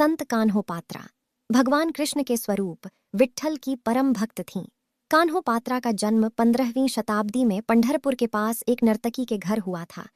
संत कान्होपात्रा भगवान कृष्ण के स्वरूप विट्ठल की परम भक्त थीं। कान्होपात्रा का जन्म 15वीं शताब्दी में पंढरपुर के पास एक नर्तकी के घर हुआ था।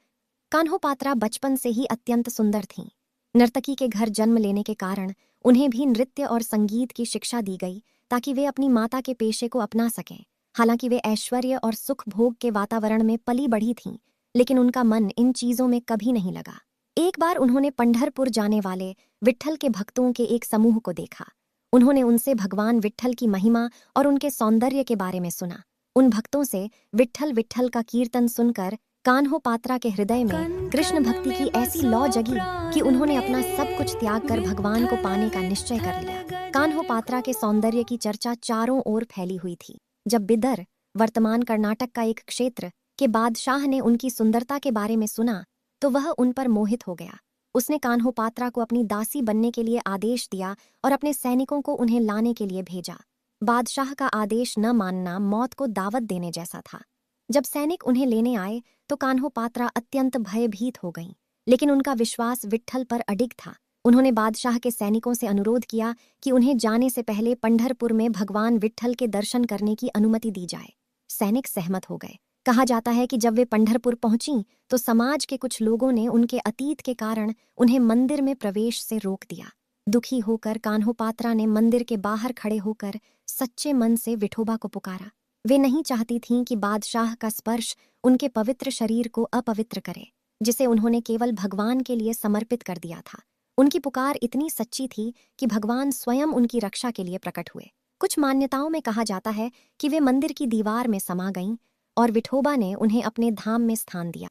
कान्होपात्रा बचपन से ही अत्यंत सुंदर थीं। नर्तकी के घर जन्म लेने के कारण उन्हें भी नृत्य और संगीत की शिक्षा दी गई ताकि वे अपनी माता के पेशे को अपना सकें। हालांकि वे ऐश्वर्य और सुख भोग के वातावरण में पली बढ़ी थीं, लेकिन उनका मन इन चीजों में कभी नहीं लगा। एक बार उन्होंने पंढरपुर जाने वाले विट्ठल के भक्तों के एक समूह को देखा। उन्होंने उनसे भगवान विट्ठल की महिमा और उनके सौंदर्य के बारे में सुना। उन भक्तों से विट्ठल विट्ठल का कीर्तन सुनकर कान्होपात्रा के हृदय में कृष्ण भक्ति की ऐसी लौ जगी कि उन्होंने अपना सब कुछ त्याग कर भगवान को पाने का निश्चय कर लिया। कान्होपात्रा के सौंदर्य की चर्चा चारों ओर फैली हुई थी। जब बिदर, वर्तमान कर्नाटक का एक क्षेत्र, के बादशाह ने उनकी सुंदरता के बारे में सुना तो वह उन पर मोहित हो गया। उसने कान्होपात्रा को अपनी दासी बनने के लिए आदेश दिया और अपने सैनिकों को उन्हें लाने के लिए भेजा। बादशाह का आदेश न मानना मौत को दावत देने जैसा था। जब सैनिक उन्हें लेने आए तो कान्होपात्रा अत्यंत भयभीत हो गईं, लेकिन उनका विश्वास विट्ठल पर अडिग था। उन्होंने बादशाह के सैनिकों से अनुरोध किया कि उन्हें जाने से पहले पंढरपुर में भगवान विट्ठल के दर्शन करने की अनुमति दी जाए। सैनिक सहमत हो गए। कहा जाता है कि जब वे पंढरपुर पहुंचीं तो समाज के कुछ लोगों ने उनके अतीत के कारण उन्हें मंदिर में प्रवेश से रोक दिया। दुखी होकर कान्होपात्रा ने मंदिर के बाहर खड़े होकर सच्चे मन से विठोबा को पुकारा। वे नहीं चाहती थीं कि बादशाह का स्पर्श उनके पवित्र शरीर को अपवित्र करे, जिसे उन्होंने केवल भगवान के लिए समर्पित कर दिया था। उनकी पुकार इतनी सच्ची थी कि भगवान स्वयं उनकी रक्षा के लिए प्रकट हुए। कुछ मान्यताओं में कहा जाता है कि वे मंदिर की दीवार में समा गईं और विठोबा ने उन्हें अपने धाम में स्थान दिया।